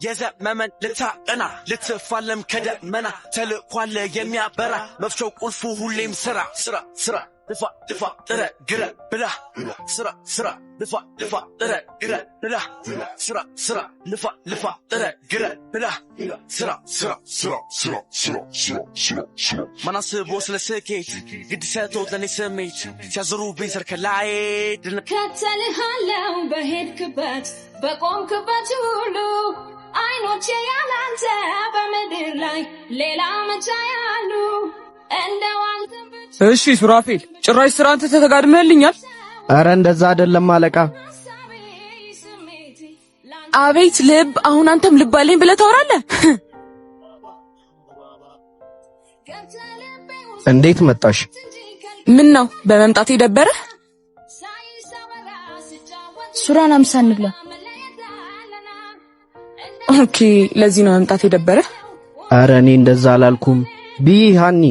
የዘመመን ልታቀና ልትፋለም ከደመና ተልኳለ የሚያበራ መፍቻው ቁልፉ ሁሌም ስራ ስራ ስራ ልፋ ልፋ ጥረ ግረ ብላ ስራ ስራ ልፋ ልፋ ጥረ ግረ ብላ ስራ ስራ ልፋ ልፋ ጥረ ግረ ብላ ስራ ስራ ስራ ስራ ስራ ስራ ስራ ማናስቦ ስለ ስኬት ግድ ሰጥቶት ለኔ ስሜት ሲያዝሩብኝ ሰርከላይ ከተልሃለው በሄድክበት በቆምክበት ሁሉ አይኖቼ ያላንተ በምድር ላይ ሌላ መቻ ያሉ እንደዋንተ እሺ ሱራፌል ጭራሽ ስራንተ ተተጋድመህልኛል። አረ እንደዛ አይደለም አለቃ። አቤት ልብ አሁን አንተም ልብ አለኝ ብለህ ታወራለህ። እንዴት መጣሽ? ምን ነው በመምጣት ይደበረ? ሱራን አምሳን ብላ ኦኬ ለዚህ ነው መምጣት ይደበረ? አረ እኔ እንደዛ አላልኩም ቢሃኒ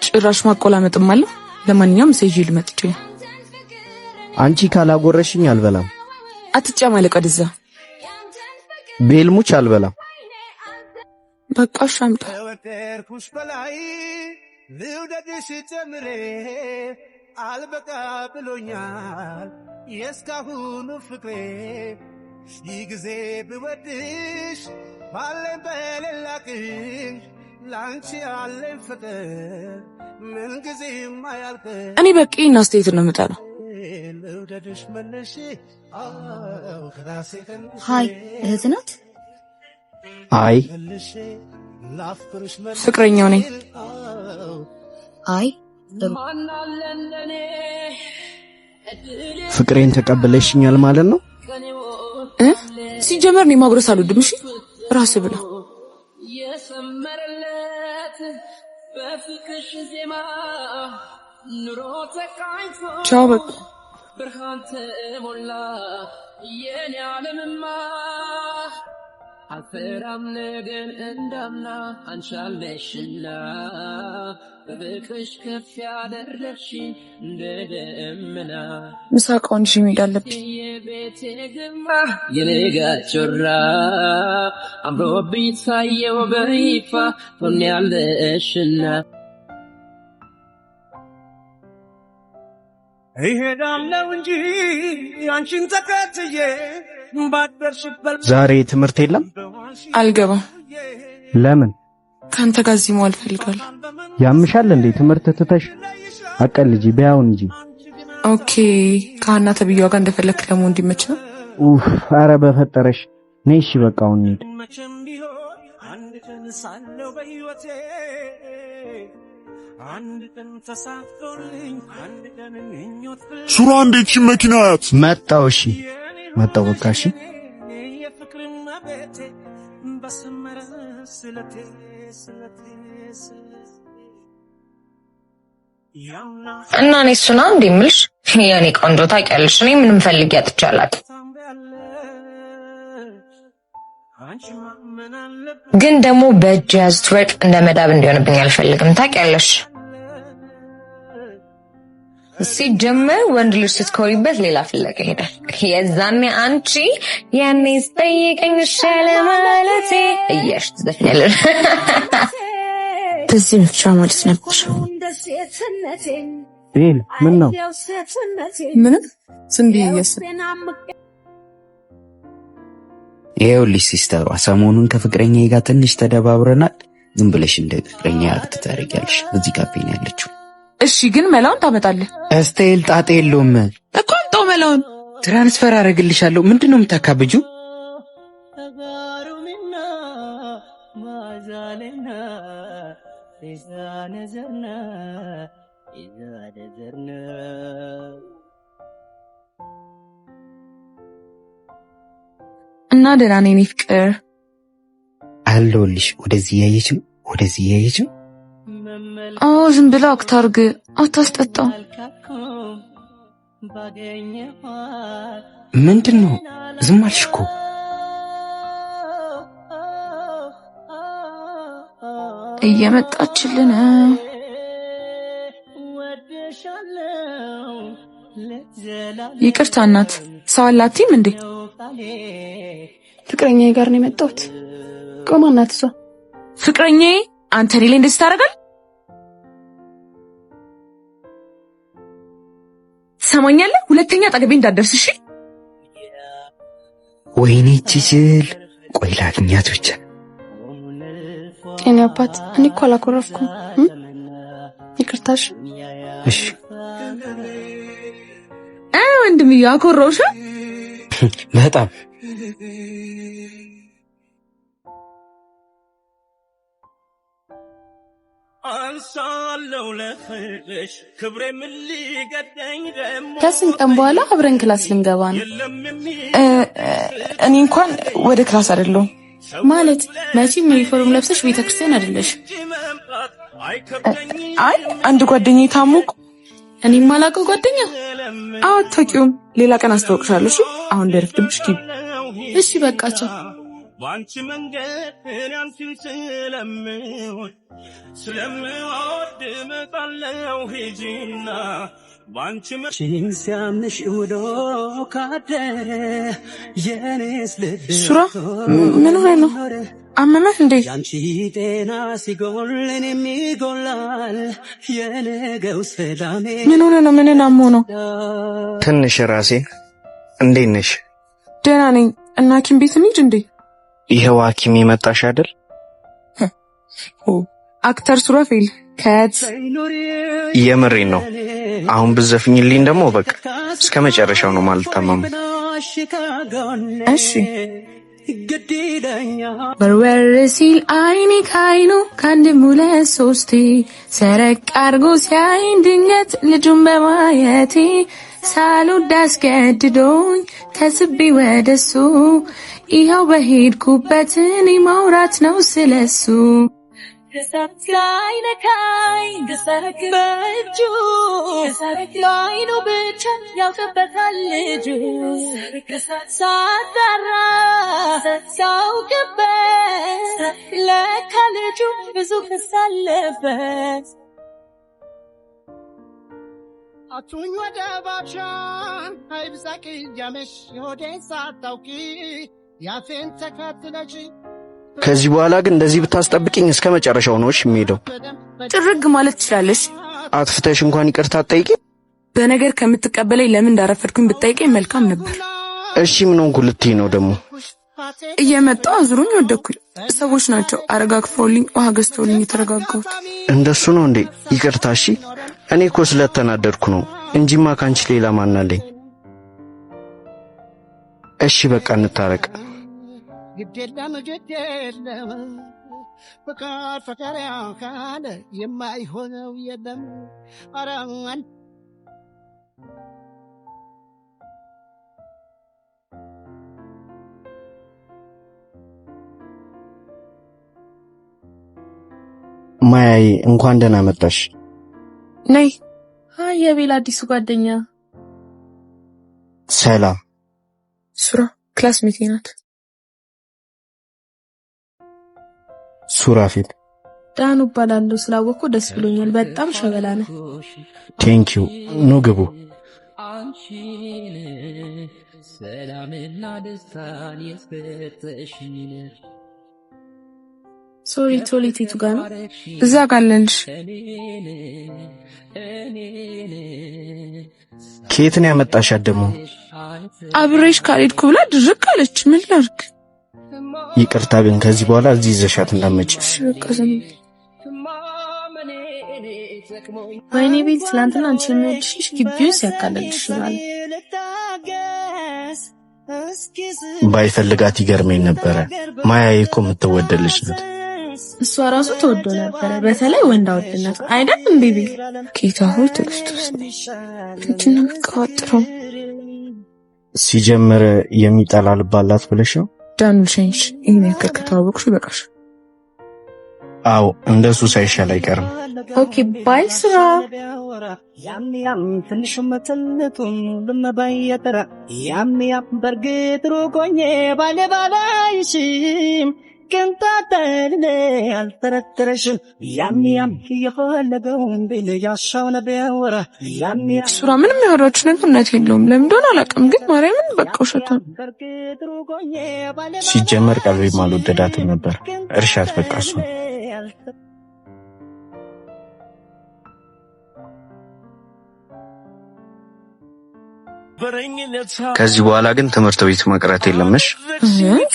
ጭራሽ ማቆላመጥም አለ። ለማንኛውም ሴጂል መጥቼ አንቺ ካላጎረሽኝ አልበላም። አትጨማለቅ ወደዛ ቤልሙች አልበላም። በቃ ሻምጣ ወደርኩሽ በላይ ልውደድሽ ጀምሬ አልበቃ ብሎኛል የስካሁኑ ፍቅሬ ጊዜ ብወድሽ ባለኝ በሌላቅሽ ላንቺ ያለኝ ፍቅር ምን ጊዜም አያልቅም። እኔ በቂ እናስተያየት ነው የምጠራው። ልውደድሽ መለሽ ሃይ እህት ናት? አይ ፍቅረኛው ነኝ። አይ ፍቅሬን ተቀበለሽኛል ማለት ነው? ሲጀመር እኔ ማጉረስ አልወድም። እሺ ራስ ብላ የሰመረለት በፍቅርሽ ዜማ ኑሮ ተቃኝቶ ቻው በቃ ብርሃን ተሞላ የኔ ዓለምማ አልፈራም ነገን እንዳምና አንሻለሽና በፍቅርሽ ከፍ ያደረግሽ እንደ ደመና ምሳቃውን እሺ መሄድ አለብኝ። የቤቴ ግርማ የነጋ ጮራ አምሮብኝ ታየው በይፋ ሆኛለሽና እሄዳለሁ እንጂ አንቺን ተከትዬ ባደርሽበት ዛሬ ትምህርት የለም? አልገባም። ለምን? ካንተ ጋር እዚህ መዋል ፈልጋለሁ። ያምሻል እንዴ? ትምህርት ትተሽ አቀልጂ በያውን እንጂ። ኦኬ ካና ተብያው ጋር እንደፈለክ ለሞ እንዲመች ነው። ኡፍ አረ በፈጠረሽ ነይ። እሺ በቃ አሁን እንሂድ። አንድ ቀን ሳለው በህይወቴ አንድ ቀን ተሳክቶልኝ አንድ ቀን እንኞት ሱራ እንዴት መኪናት መጣው? እሺ መጣው በቃ እሺ። የፍቅርና ቤቴ በሰመረ ስለቴ እና እኔ እሱና እንደምልሽ የኔ ቆንጆ ታውቂያለሽ፣ እኔ ምንም ፈልጌ አጥቻለሁ። ግን ደግሞ በእጅ ያዝት ወርቅ እንደ መዳብ እንዲሆንብኝ አልፈልግም። ታውቂያለሽ ሲጀመር ወንድ ልጅ ስትኮሪበት ሌላ ፍለጋ ይሄዳል። የዛኔ አንቺ ያኔ ስጠይቀኝ ሻለ ማለቴ እያሽ ትዘፍኛለሽ። በዚህ ብቻ ማለት ነበር። ቤል ምን ነው? ምንም ዝም ብዬ እያሰብኩ ይኸውልሽ ሲስተሯ ሰሞኑን ከፍቅረኛዬ ጋር ትንሽ ተደባብረናል። ዝም ብለሽ እንደ ፍቅረኛ አክት ታደርጊያለሽ። እዚህ ካፌ ነው ያለችው። እሺ ግን መላውን ታመጣለህ? እስቴል ጣጣ የለውም እኮ አምጣው መላውን። ትራንስፈር አደርግልሻለሁ። ምንድነው የምታካብጁ? እና ደህና ነኝ ፍቅር አለሁልሽ። ወደዚህ ያየችም ዝም ብላ አክታርግ አታስጠጣው። ምንድነው ዝም አልሽ እኮ? እየመጣችልን ይቅርታ እናት ሰው አላቲም እንዴ? ፍቅረኛዬ ጋር ነው የመጣሁት። ቆማናት እሷ ፍቅረኛዬ አንተ ሌላ እንደዚህ ታደርጋለህ? ሰማኛለህ? ሁለተኛ አጠገቤ እንዳትደርስ እሺ? ወይኔ ቺችል ቆይ ላግኛት ብቻ። እኔ አባት እኔ እኮ አላኮረፍኩም። ይቅርታሽ። እሺ ወንድምዬ አኮረውሽ? በጣም ከስንት ቀን በኋላ አብረን ክላስ ልንገባ ነው። እኔ እንኳን ወደ ክላስ አይደለሁም። ማለት መቼም ዩኒፎርም ለብሰሽ ቤተክርስቲያን አይደለሽ? አይ አንድ ጓደኛዬ ታሞቁ። እኔም ማላውቀው ጓደኛ? አዎ አታውቂውም። ሌላ ቀን አስተዋውቅሻለሁ። አሁን ደርፍድብሽ ግቢ። እሺ በቃቸው። ባንቺ መንገድ አንቺን ስለምወድ መጣለው ሂጂና ባንቺ መሽን ሲያምሽ ውሎ ካደረ የኔስ ልብ ሱራ ምን ሆነ ነው? አመመህ እንዴ? ያንቺ ጤና ሲጎልን የሚጎላል የነገው ሰላሜ። ምን ሆነ ነው? ምን ናሞ ነው? ትንሽ ራሴን። እንዴት ነሽ? ደህና ነኝ። እና ሐኪም ቤት እንሂድ እንዴ? ይሄው ሐኪም የመጣሽ አይደል? አክተር ሱራፌል ከት የምሬን ነው። አሁን ብዘፍኝልኝ ደግሞ በቃ እስከ መጨረሻው ነው ማልታመም። እሺ በርበር ሲል አይኔ ካይኑ ከአንድም ሁለት ሶስቴ ሰረቅ አርጎ ሲያይን ድንገት ልጁን በማየቴ ሳልወድ አስገድዶኝ ተስቤ ወደሱ ይኸው በሄድኩበት እኔ ማውራት ነው ስለሱ። ከሳት ላይ ነካኝ ከሳት በእጁ ከሳት ላይ ነው ብቻ ያውቅበታል ልጁ ከሳት ሳዳራ ሳውቅበት ለካ ልጁ ብዙ ከሳለበት አቱኝ ወደ ባብሻን አይብዛቂ ያመሽ ሆዴን ሳታውቂ ያፌን ተከትለሽ ከዚህ በኋላ ግን እንደዚህ ብታስጠብቂኝ እስከ መጨረሻው ነው እሺ የምሄደው። ጥርግ ማለት ትችላለሽ። አጥፍተሽ እንኳን ይቅርታ አትጠይቂ። በነገር ከምትቀበለኝ ለምን እንዳረፈድኩኝ ብትጠይቀኝ መልካም ነበር። እሺ ምን ሆንኩ ልትይ ነው ደግሞ? እየመጣው አዝሩኝ ወደኩኝ። ሰዎች ናቸው አረጋግፈውልኝ ውሃ ገዝተውልኝ የተረጋጋሁት። እንደሱ ነው እንዴ? ይቅርታ እሺ። እኔ እኮ ስለተናደድኩ ነው እንጂማ ካንቺ ሌላ ማን አለኝ? እሺ በቃ እንታረቅ። ግዴለም ግዴለም ፍቅር ፍቅር ያካለ የማይሆነው የለም። አራን ማያይ እንኳን ደህና መጣሽ። ነይ። ሃይ የቤላ አዲሱ ጓደኛ ሰላም። ሱራ ክላስሜቴ ናት። ሱራፌል ዳኑ እባላለሁ። ስላወቅኩ ደስ ብሎኛል። በጣም ሸበላ ነህ። ቴንኪው። ኑ ግቡ። ሰላምና ደስታን የሰጠሽኝ ሶሪ ቶሌቲቱ ጋር ነው። እዛ ጋር አለልሽ። ከየት ነው ያመጣሻት ደግሞ? አብሬሽ ካልሄድኩ ብላ ድርቅ አለች። ምን ላድርግ? ይቅርታ ግን ከዚህ በኋላ እዚህ ይዘሻት እንዳትመጪ። ወይኔ ቤት ትላንትና አንቺን ምንድሽ ግቢው ሲያካለልሽ ማለት ባይፈልጋት ይገርመኝ ነበረ። ማያዬ እኮ የምትወደልሽ ናት። እሷ ራሱ ተወዶ ነበረ። በተለይ ወንዳ ወድነት አይደል እንዴ? ቤት ጌታ ሆይ ክርስቶስ እንትና መቃወጥረው ሲጀምር የሚጠላል ባላት ብለሽ ነው? ዳንልሽንሽ ይሄን ያክል ከተዋወቅሽ ይበቃሽ። አዎ እንደሱ ሳይሻል አይቀርም። ኦኬ ባይ ስራ ያም ትንሽ መተልቱን ለማባየተራ ያም በርግጥ ሩቆኜ ባለባላይሽም እስክንታጠል አልጠረጠረሽም ያም የፈለገውን ቢል ያሻውን ቢያወራ ሱራ ምንም ያወራችሁ ነገር እውነት የለውም። ለምን እንደሆነ አላውቅም፣ ግን ማርያምን በቃ ውሸት ነው። ሲጀመር ቀልቤም አልወደዳትም ነበር። እርሻት በቃ እሱ ከዚህ በኋላ ግን ትምህርት ቤት መቅረት የለምሽ።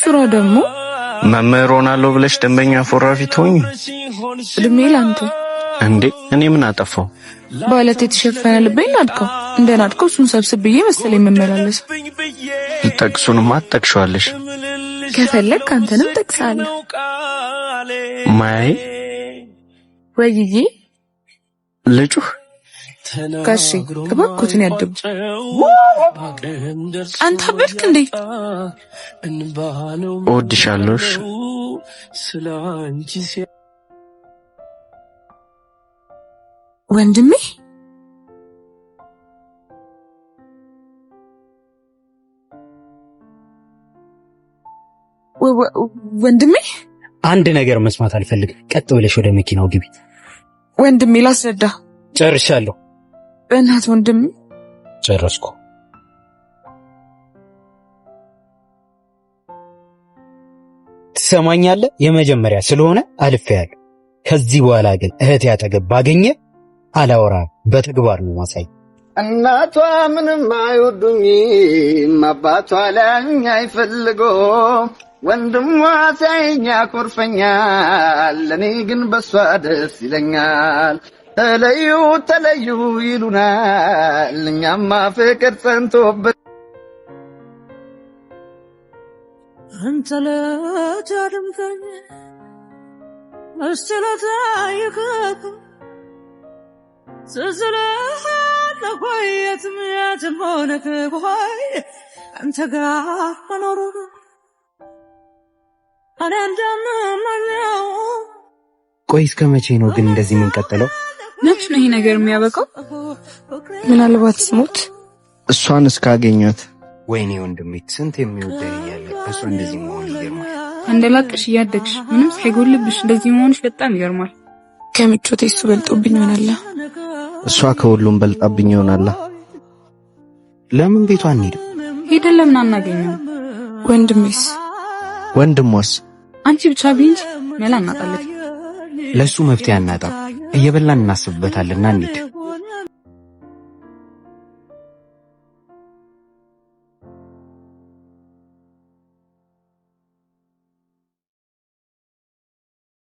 ሱራ ደግሞ መምህር ሆናለሁ ብለሽ ደንበኛ ፎራፊ ትሆኝ እድሜ ላንተ እንዴ? እኔ ምን አጠፋው? ባለት የተሸፈነ ልበኝ ናድከው እንደ ናድከው እሱን ሰብስብዬ መሰለኝ የምመላለስ። ጠቅሱንም አትጠቅሸዋለሽ። ከፈለግ አንተንም ጠቅሳለሁ። ማይ ወይዬ ልጩህ ጋሺ እባክዎትን ያድቡ። አንተ ብልክ እንዴ? እወድሻለሁ። ወንድሜ ወንድሜ አንድ ነገር መስማት አልፈልግም። ቀጥ ብለሽ ወደ መኪናው ግቢ። ወንድሜ ላስረዳ። ጨርሻለሁ። በእናት ወንድሜ ጨረስኩ። ትሰማኛለህ? የመጀመሪያ ስለሆነ አልፌያለሁ። ከዚህ በኋላ ግን እህቴ አጠገብ ባገኘ አላወራም። በተግባር ነው ማሳይ። እናቷ ምንም አይወዱኝም፣ አባቷ ለኛ አይፈልጎም፣ ወንድሟ ሳይኛ ኮርፈኛል፣ እኔ ግን በሷ ደስ ይለኛል። ተለዩ ተለዩ ይሉናል፣ እኛማ ፍቅር ጸንቶብን አንተ ለታድምከኝ እስለታ ይከቱ ስዝለህ ለቆየትም የትም ሆነክ ቆይ አንተ ጋር መኖሩ እኔ እንደምመኘው። ቆይ እስከ መቼ ነው ግን እንደዚህ የምንቀጥለው? መች ነው ይሄ ነገር የሚያበቃው? ምናልባት ስሞት እሷን እስካገኘት። ወይኔ ወንድሜ ስንት የሚወደኝ እያለ እሷ እንደዚህ መሆን ይገርማል። እንደላቅሽ እያደግሽ ምንም ሳይጎልብሽ እንደዚህ መሆንሽ በጣም ይገርማል። ከምቾቴ እሱ በልጦብኝ ይሆናል። እሷ ከሁሉም በልጣብኝ ይሆናል። ለምን ቤቷ አንሄድም? ሄደን ለምን አናገኘው? ወንድሜስ? ወንድሟስ? አንቺ ብቻ ቢንጂ መላ እናጣለት። ለሱ መፍትሄ አናጣም። እየበላን እናስብበታልና እንሂድ።